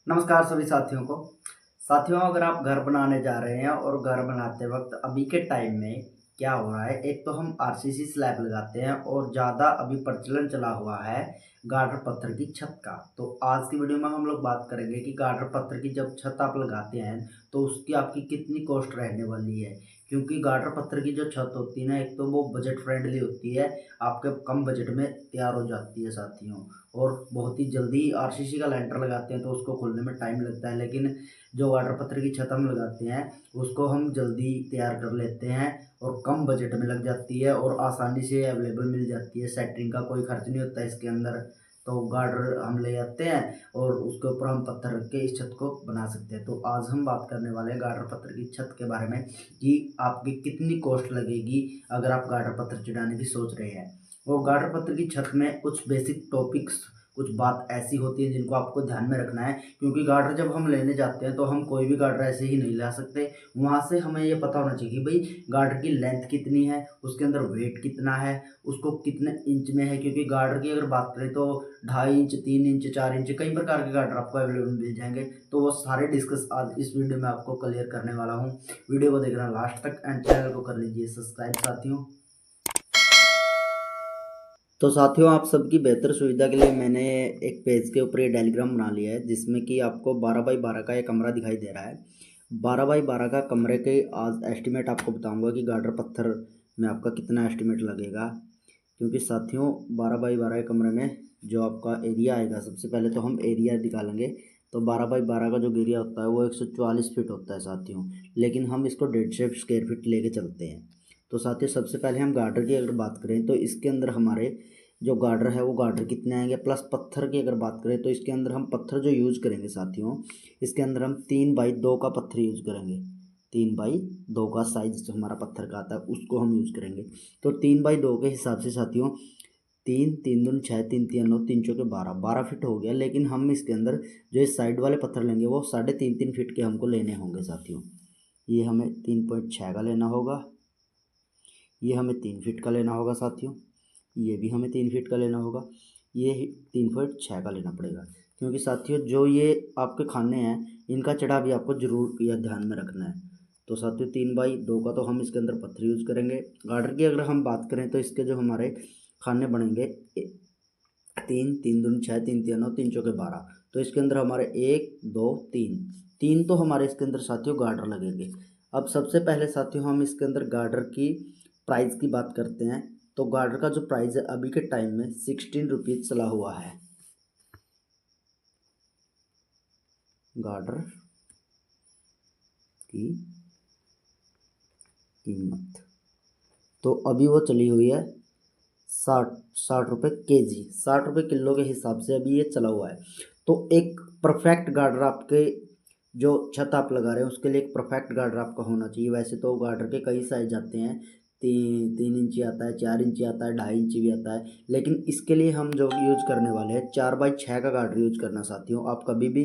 नमस्कार सभी साथियों को। साथियों, अगर आप घर बनाने जा रहे हैं और घर बनाते वक्त अभी के टाइम में क्या हो रहा है, एक तो हम आरसीसी स्लैब लगाते हैं और ज़्यादा अभी प्रचलन चला हुआ है गार्डर पत्थर की छत का। तो आज की वीडियो में हम लोग बात करेंगे कि गार्डर पत्थर की जब छत आप लगाते हैं तो उसकी आपकी कितनी कॉस्ट रहने वाली है। क्योंकि गार्डर पत्थर की जो छत होती है ना, एक तो वो बजट फ्रेंडली होती है, आपके कम बजट में तैयार हो जाती है साथियों। और बहुत ही जल्दी आरसीसी का लेंटर लगाते हैं तो उसको खोलने में टाइम लगता है, लेकिन जो वाटर पत्थर की छत हम लगाते हैं उसको हम जल्दी तैयार कर लेते हैं और कम बजट में लग जाती है और आसानी से अवेलेबल मिल जाती है। सेटरिंग का कोई खर्च नहीं होता इसके अंदर। तो गार्डर हम ले आते हैं और उसके ऊपर हम पत्थर रख के इस छत को बना सकते हैं। तो आज हम बात करने वाले हैं गार्डर पत्थर की छत के बारे में कि आपकी कितनी कॉस्ट लगेगी अगर आप गार्डर पत्थर चढ़ाने की सोच रहे हैं। और गार्डर पत्थर की छत में कुछ बेसिक टॉपिक्स, कुछ बात ऐसी होती है जिनको आपको ध्यान में रखना है। क्योंकि गार्डर जब हम लेने जाते हैं तो हम कोई भी गार्डर ऐसे ही नहीं ला सकते। वहाँ से हमें ये पता होना चाहिए कि भाई गार्डर की लेंथ कितनी है, उसके अंदर वेट कितना है, उसको कितने इंच में है। क्योंकि गार्डर की अगर बात करें तो 2.5 इंच, 3 इंच, 4 इंच, कई प्रकार के गार्डर आपको अवेलेबल मिल जाएंगे। तो वो सारे डिस्कस आज इस वीडियो में आपको क्लियर करने वाला हूँ। वीडियो को देखना लास्ट तक एंड चैनल को कर लीजिए सब्सक्राइब साथियों। तो साथियों, आप सबकी बेहतर सुविधा के लिए मैंने एक पेज के ऊपर ये डायग्राम बना लिया है जिसमें कि आपको 12x12 का एक कमरा दिखाई दे रहा है। 12x12 का कमरे के आज एस्टिमेट आपको बताऊंगा कि गार्डर पत्थर में आपका कितना एस्टिमेट लगेगा। क्योंकि साथियों 12x12 के कमरे में जो आपका एरिया आएगा, सबसे पहले तो हम एरिया निकालेंगे। तो 12x12 का जो एरिया होता है वो 144 फीट होता है साथियों, लेकिन हम इसको 150 स्क्वायर फीट लेके चलते हैं। तो साथियों सबसे पहले हम गार्डर की अगर बात करें तो इसके अंदर हमारे जो गार्डर है वो गार्डर कितने आएंगे, प्लस पत्थर की अगर बात करें तो इसके अंदर हम पत्थर जो यूज़ करेंगे साथियों, इसके अंदर हम 3x2 का पत्थर यूज़ करेंगे। 3x2 का साइज जो हमारा पत्थर का आता है उसको हम यूज़ करेंगे। तो 3x2 के हिसाब से साथियों, 3 3 दूनी 6, 3 3 9, 3 चौके 12, 12 फीट हो गया। लेकिन हम इसके अंदर जो इस साइड वाले पत्थर लेंगे वो 3.5 3 फीट के हमको लेने होंगे साथियों। ये हमें 3.6 का लेना होगा, ये हमें 3 फीट का लेना होगा साथियों, ये भी हमें 3 फीट का लेना होगा, ये 3.6 का लेना पड़ेगा। क्योंकि साथियों जो ये आपके खाने हैं इनका चढ़ा भी आपको जरूर या ध्यान में रखना है। तो साथियों 3x2 का तो हम इसके अंदर पत्थर यूज करेंगे। गार्डर की अगर हम बात करें तो इसके जो हमारे खाने बनेंगे 3 3 दूनी 6, 3 3 9, 3 चौके 12। तो इसके अंदर हमारे 1 2 3 3 तो हमारे इसके अंदर साथियों गार्डर लगेंगे। अब सबसे पहले साथियों हम इसके अंदर गार्डर की प्राइस की बात करते हैं। तो गार्डर का जो प्राइस है अभी के टाइम में 16 रुपीज़ चला हुआ है। गार्डर की कीमत तो अभी वो चली हुई है 60 रुपये kg, 60 रुपये किलो के हिसाब से अभी ये चला हुआ है। तो एक परफेक्ट गार्डर आपके जो छत आप लगा रहे हैं उसके लिए एक परफेक्ट गार्डर आपका होना चाहिए। वैसे तो गार्डर के कई साइज आते हैं, 3 3 इंची आता है, 4 इंची आता है, 2.5 इंची भी आता है। लेकिन इसके लिए हम जो यूज करने वाले हैं 4x6 का गार्डर यूज करना साथियों। आप कभी भी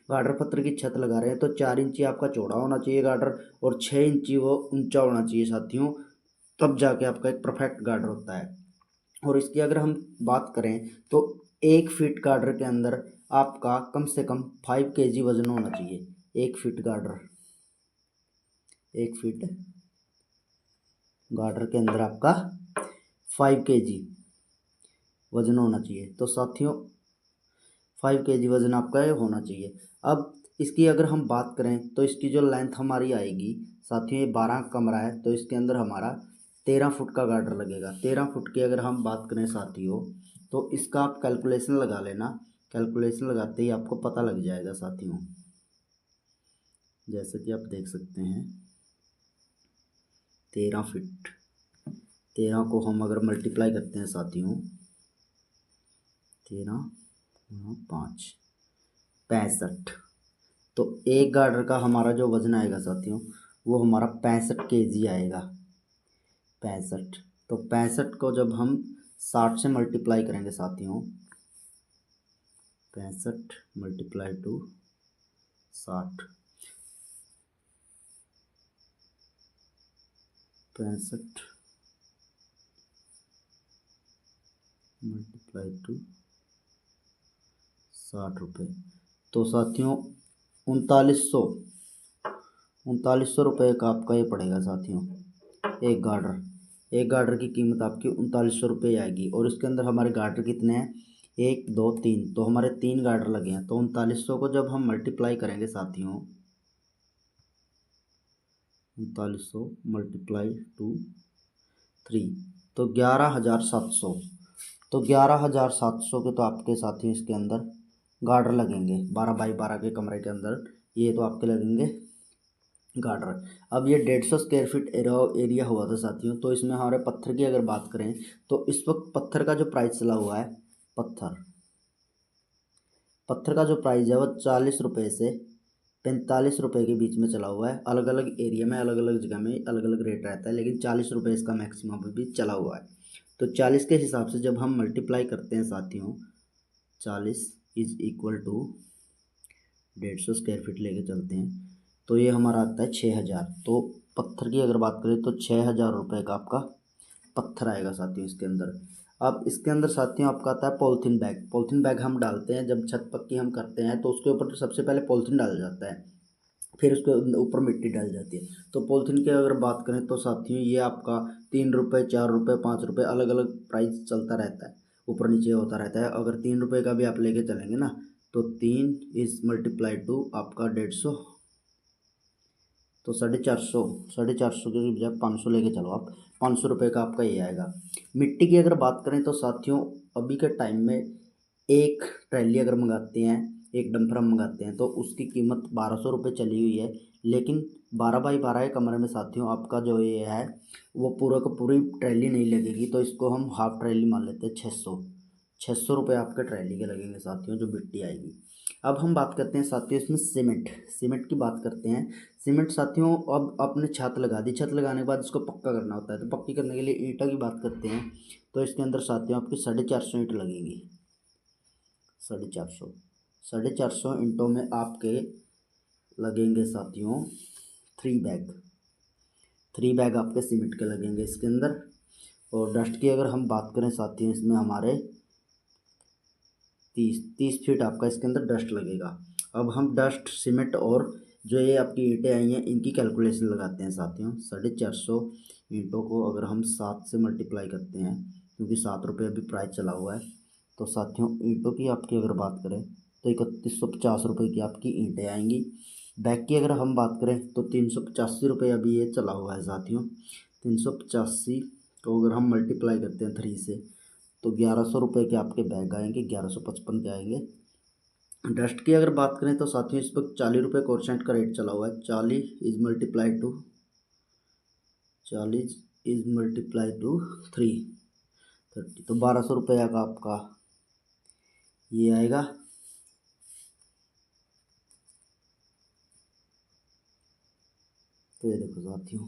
गार्डर पत्थर की छत लगा रहे हैं तो 4 इंची आपका चौड़ा होना चाहिए गार्डर और 6 इंची वो ऊंचा होना चाहिए साथियों। तब जाके आपका एक परफेक्ट गार्डर होता है। और इसकी अगर हम बात करें तो 1 फीट गार्डर के अंदर आपका कम से कम 5 kg वजन होना चाहिए। 1 फीट गार्डर, 1 फीट गार्डर के अंदर आपका 5 kg वजन होना चाहिए। तो साथियों 5 kg वजन आपका ये होना चाहिए। अब इसकी अगर हम बात करें तो इसकी जो लेंथ हमारी आएगी साथियों, ये 12 कमरा है तो इसके अंदर हमारा 13 फुट का गार्डर लगेगा। 13 फुट की अगर हम बात करें साथियों तो इसका आप कैलकुलेशन लगा लेना। कैलकुलेशन लगाते ही आपको पता लग जाएगा साथियों। जैसे कि आप देख सकते हैं 13 फीट, 13 को हम अगर मल्टीप्लाई करते हैं साथियों, 13 × 5 65। तो एक गार्डर का हमारा जो वजन आएगा साथियों वो हमारा 65 kg आएगा। 65, तो 65 को जब हम 60 से मल्टीप्लाई करेंगे साथियों, 65 मल्टीप्लाई टू 60, 65 मल्टीप्लाई टू 60 रुपये। तो साथियों 3900 रुपये का आपका ये पड़ेगा साथियों। एक गार्डर की कीमत आपकी 3900 रुपये आएगी। और इसके अंदर हमारे गार्डर कितने हैं, 1 2 3, तो हमारे 3 गार्डर लगे हैं। तो 3900 को जब हम मल्टीप्लाई करेंगे साथियों, 3900 मल्टीप्लाई टू 3, तो 11,700। तो 11,700 के तो आपके साथियों इसके अंदर गार्डर लगेंगे। 12 बाई 12 के कमरे के अंदर ये तो आपके लगेंगे गार्डर। अब ये 150 स्क्वायर फीट एरिया हुआ था साथियों। तो इसमें हमारे पत्थर की अगर बात करें तो इस वक्त पत्थर का जो प्राइस चला हुआ है, पत्थर का जो प्राइस है वो 40 रुपये से 45 रुपये के बीच में चला हुआ है। अलग अलग एरिया में अलग अलग जगह में अलग अलग रेट रहता है, लेकिन 40 रुपये इसका मैक्सिमम भी चला हुआ है। तो 40 के हिसाब से जब हम मल्टीप्लाई करते हैं साथियों, 40 is equal to 150 square feet लेके चलते हैं, तो ये हमारा आता है 6000। तो पत्थर की अगर बात करें तो 6000 रुपये का आपका पत्थर आएगा साथियों इसके अंदर। अब इसके अंदर साथियों आपका आता है पॉलीथीन बैग हम डालते हैं जब छत पक्की हम करते हैं, तो उसके ऊपर सबसे पहले पॉलीथीन डाला जाता है, फिर उसके ऊपर मिट्टी डाल जाती है। तो पॉलीथीन की अगर बात करें तो साथियों ये आपका 3 रुपये 4 रुपये 5 रुपये अलग अलग प्राइस चलता रहता है, ऊपर नीचे होता रहता है। अगर 3 रुपये का भी आप लेके चलेंगे ना, तो 3 इज मल्टीप्लाई टू आपका 150, तो 450 के बजाय 500 लेके चलो आप, 500 रुपये का आपका ये आएगा। मिट्टी की अगर बात करें तो साथियों अभी के टाइम में एक ट्रैली अगर मंगाते हैं, एक डंपर हम मंगाते हैं, तो उसकी कीमत 1200 रुपये चली हुई है। लेकिन 12 बाई 12 के कमरे में साथियों आपका जो ये है वो पूरा का पूरी ट्रैली नहीं लगेगी, तो इसको हम हाफ ट्रैली मान लेते हैं। 600 रुपये आपके ट्रैली के लगेंगे साथियों जो मिट्टी आएगी। अब हम बात करते हैं साथियों इसमें सीमेंट की बात करते हैं। सीमेंट साथियों अब आपने छत लगा दी, छत लगाने के बाद इसको पक्का करना होता है, तो पक्की करने के लिए ईंटा की बात करते हैं। तो इसके अंदर साथियों आपकी 450 ईंट लगेंगी। 450 ईंटों में आपके लगेंगे साथियों 3 बैग आपके सीमेंट के लगेंगे इसके अंदर। और डस्ट की अगर हम बात करें साथियों, इसमें हमारे 30 फीट आपका इसके अंदर डस्ट लगेगा। अब हम डस्ट सीमेंट और जो ये आपकी ईंटें आई हैं इनकी कैलकुलेशन लगाते हैं साथियों। 450 ईंटों को अगर हम 7 से मल्टीप्लाई करते हैं, क्योंकि 7 रुपये अभी प्राइस चला हुआ है, तो साथियों ईंटों की आपकी अगर बात करें तो 3150 रुपये की आपकी ईंटें आएंगी। बैग की अगर हम बात करें तो 385 रुपये अभी ये चला हुआ है साथियों। 385 को अगर हम मल्टीप्लाई करते हैं 3 से, तो 1100 रुपये के आपके बैग आएंगे, 1155 के आएंगे। डस्ट की अगर बात करें तो साथियों इस वक्त 40 रुपये कोर्सेंट का रेट चला हुआ है। 40 इज मल्टीप्लाई टू 330, तो 1200 रुपये का आपका ये आएगा। तो ये देखो साथियों,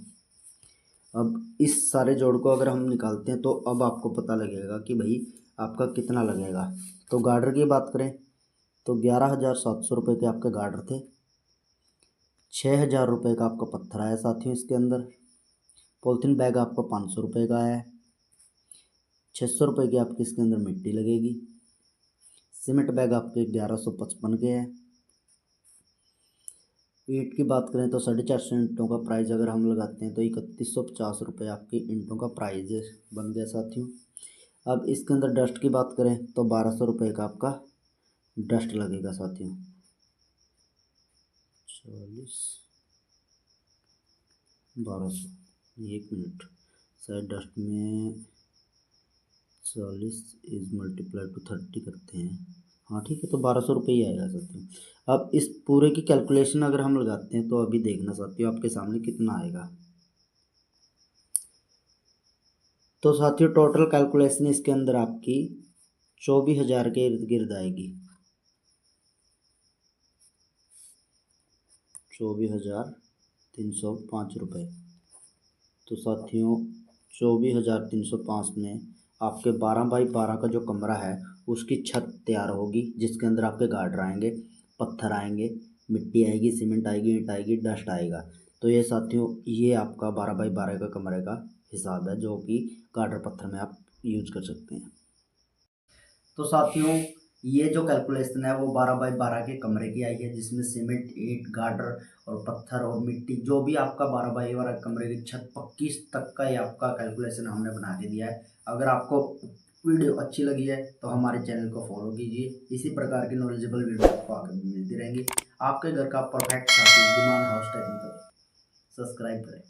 अब इस सारे जोड़ को अगर हम निकालते हैं तो अब आपको पता लगेगा कि भाई आपका कितना लगेगा। तो गार्डर की बात करें तो 11,700 रुपये के आपके गार्डर थे। 6,000 रुपये का आपका पत्थर आया साथियों इसके अंदर। पॉलीथीन बैग आपका 500 रुपये का आया। 600 रुपये की आपकी इसके अंदर मिट्टी लगेगी। सीमेंट बैग आपके 1155 के हैं। ईंट की बात करें तो 450 ईंटों का प्राइस अगर हम लगाते हैं तो 3150 रुपये आपकी ईंटों का प्राइस बन गया साथियों। अब इसके अंदर डस्ट की बात करें तो 1200 रुपये का आपका डस्ट लगेगा साथियों। 40 1200, 1 मिनट, शायद डस्ट में 40 इज मल्टीप्लाई टू 30 करते हैं, हाँ ठीक है, तो 1200 रुपये ही आएगा साथियों। अब इस पूरे की कैलकुलेशन अगर हम लगाते हैं तो अभी देखना साथियों आपके सामने कितना आएगा। तो साथियों टोटल कैलकुलेशन इसके अंदर आपकी 24,000 के इर्द गिर्द आएगी। 24,305 रुपये। तो साथियों 24,305 में आपके 12 बाई 12 का जो कमरा है उसकी छत तैयार होगी, जिसके अंदर आपके गार्डर आएंगे, पत्थर आएंगे, मिट्टी आएगी, सीमेंट आएगी, ईंट आएगी, डस्ट आएगा। तो ये साथियों ये आपका 12 बाई 12 का कमरे का हिसाब है जो कि गार्डर पत्थर में आप यूज कर सकते हैं। तो साथियों ये जो कैलकुलेशन है वो 12 बाई 12 के कमरे की आई है, जिसमें सीमेंट, ईंट, गार्डर और पत्थर और मिट्टी, जो भी आपका 12 बाई 12 कमरे की छत पक्की तक का ये आपका कैलकुलेशन हमने बना के दिया है। अगर आपको वीडियो अच्छी लगी है तो हमारे चैनल को फॉलो कीजिए। इसी प्रकार की नॉलेजेबल वीडियो आपको आगे भी मिलती रहेंगी। आपके घर का perfect shopping demand house technical, subscribe करें।